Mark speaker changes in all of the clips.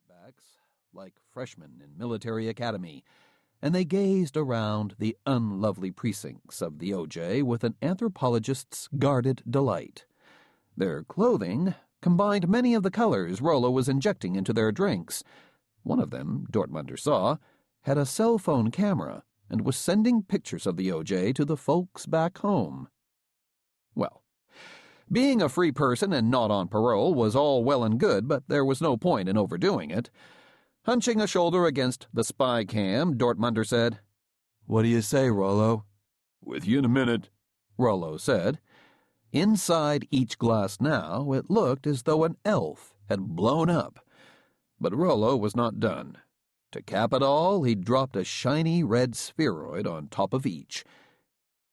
Speaker 1: backs, like freshmen in military academy, and they gazed around the unlovely precincts of the OJ with an anthropologist's guarded delight. Their clothing combined many of the colors Rollo was injecting into their drinks. One of them, Dortmunder saw, had a cell phone camera and was sending pictures of the OJ to the folks back home. Well, being a free person and not on parole was all well and good, but there was no point in overdoing it. Hunching a shoulder against the spy cam, Dortmunder said, "What do you say, Rollo?"
Speaker 2: "With you in a minute,"
Speaker 1: Rollo said. Inside each glass now, it looked as though an elf had blown up. But Rollo was not done. To cap it all, he dropped a shiny red spheroid on top of each.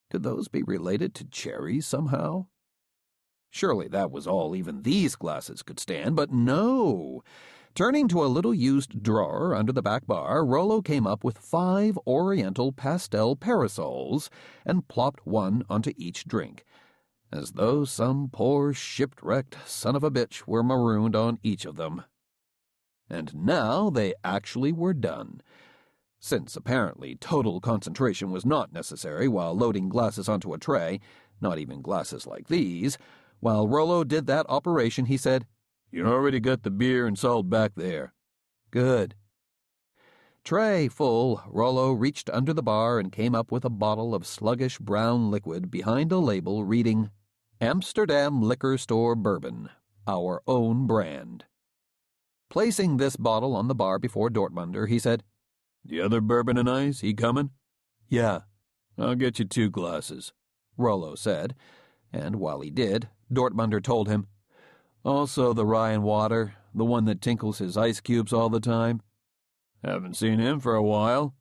Speaker 1: Could those be related to cherries somehow? Surely that was all even these glasses could stand, but no. Turning to a little used drawer under the back bar, Rollo came up with 5 oriental pastel parasols and plopped one onto each drink, as though some poor shipwrecked son of a bitch were marooned on each of them. And now they actually were done. Since apparently total concentration was not necessary while loading glasses onto a tray, not even glasses like these, while Rollo did that operation, he said,
Speaker 2: "You already got the beer and salt back there."
Speaker 1: "Good." Tray full, Rollo reached under the bar and came up with a bottle of sluggish brown liquid behind a label reading, "Amsterdam Liquor Store Bourbon, our own brand." Placing this bottle on the bar before Dortmunder, he said,
Speaker 2: "The other bourbon and ice, he coming?"
Speaker 1: "Yeah."
Speaker 2: "I'll get you 2 glasses,"
Speaker 1: Rollo said, and while he did, Dortmunder told him, "Also the rye and water, the one that tinkles his ice cubes all the time."
Speaker 2: "Haven't seen him for a while."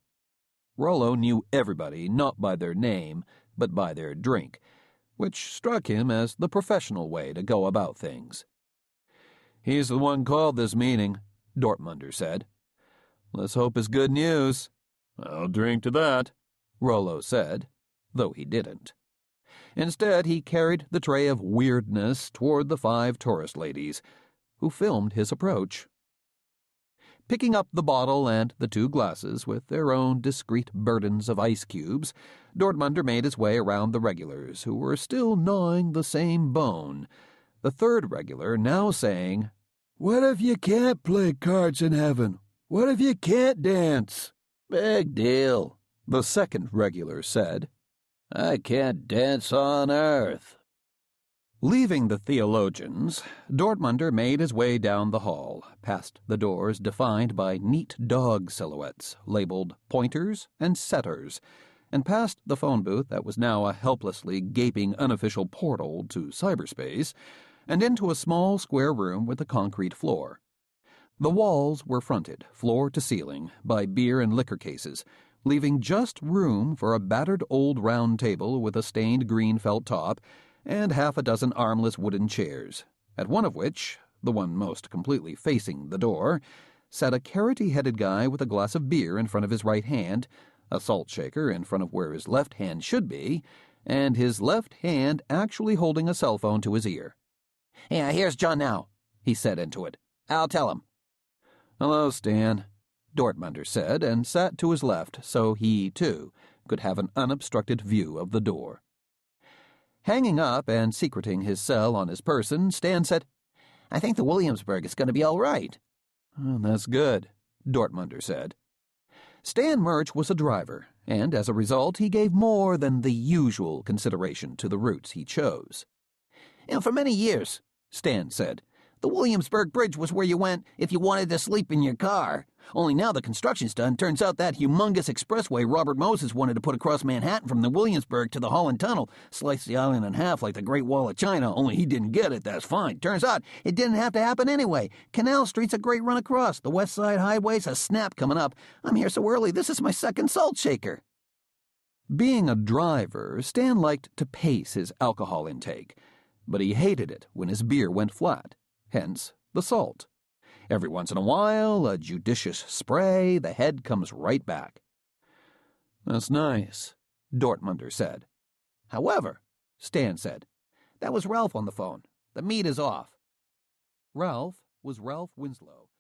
Speaker 1: Rollo knew everybody not by their name, but by their drink, which struck him as the professional way to go about things. "He's the one called this meeting," Dortmunder said. "Let's hope it's good news."
Speaker 2: "I'll drink to that,"
Speaker 1: Rollo said, though he didn't. Instead, he carried the tray of weirdness toward the 5 tourist ladies, who filmed his approach. Picking up the bottle and the 2 glasses with their own discreet burdens of ice cubes, Dortmunder made his way around the regulars, who were still gnawing the same bone, the 3rd regular now saying,
Speaker 3: "What if you can't play cards in heaven? What if you can't dance?"
Speaker 4: "Big deal,"
Speaker 1: the 2nd regular said.
Speaker 4: "I can't dance on earth."
Speaker 1: Leaving the theologians, Dortmunder made his way down the hall, past the doors defined by neat dog silhouettes labeled pointers and setters, and past the phone booth that was now a helplessly gaping unofficial portal to cyberspace, and into a small square room with a concrete floor. The walls were fronted, floor to ceiling, by beer and liquor cases, leaving just room for a battered old round table with a stained green felt top and 6 armless wooden chairs, at one of which, the one most completely facing the door, sat a carroty-headed guy with a glass of beer in front of his right hand, a salt shaker in front of where his left hand should be, and his left hand actually holding a cell phone to his ear.
Speaker 5: "Yeah, here's John now," he said into it. "I'll tell him."
Speaker 1: "Hello, Stan," Dortmunder said, and sat to his left so he, too, could have an unobstructed view of the door. Hanging up and secreting his cell on his person, Stan said,
Speaker 5: "I think the Williamsburg is going to be all right."
Speaker 1: "That's good," Dortmunder said. Stan Murch was a driver, and as a result he gave more than the usual consideration to the routes he chose.
Speaker 5: "For many years," Stan said, "the Williamsburg Bridge was where you went if you wanted to sleep in your car. Only now the construction's done, turns out that humongous expressway Robert Moses wanted to put across Manhattan from the Williamsburg to the Holland Tunnel sliced the island in half like the Great Wall of China, only he didn't get it, that's fine. Turns out it didn't have to happen anyway. Canal Street's a great run across. The West Side Highway's a snap coming up. I'm here so early, this is my 2nd salt shaker."
Speaker 1: Being a driver, Stan liked to pace his alcohol intake, but he hated it when his beer went flat, hence the salt. Every once in a while, a judicious spray, the head comes right back. "That's nice," Dortmunder said.
Speaker 5: "However," Stan said, "that was Ralph on the phone. The meat is off."
Speaker 1: Ralph was Ralph Winslow,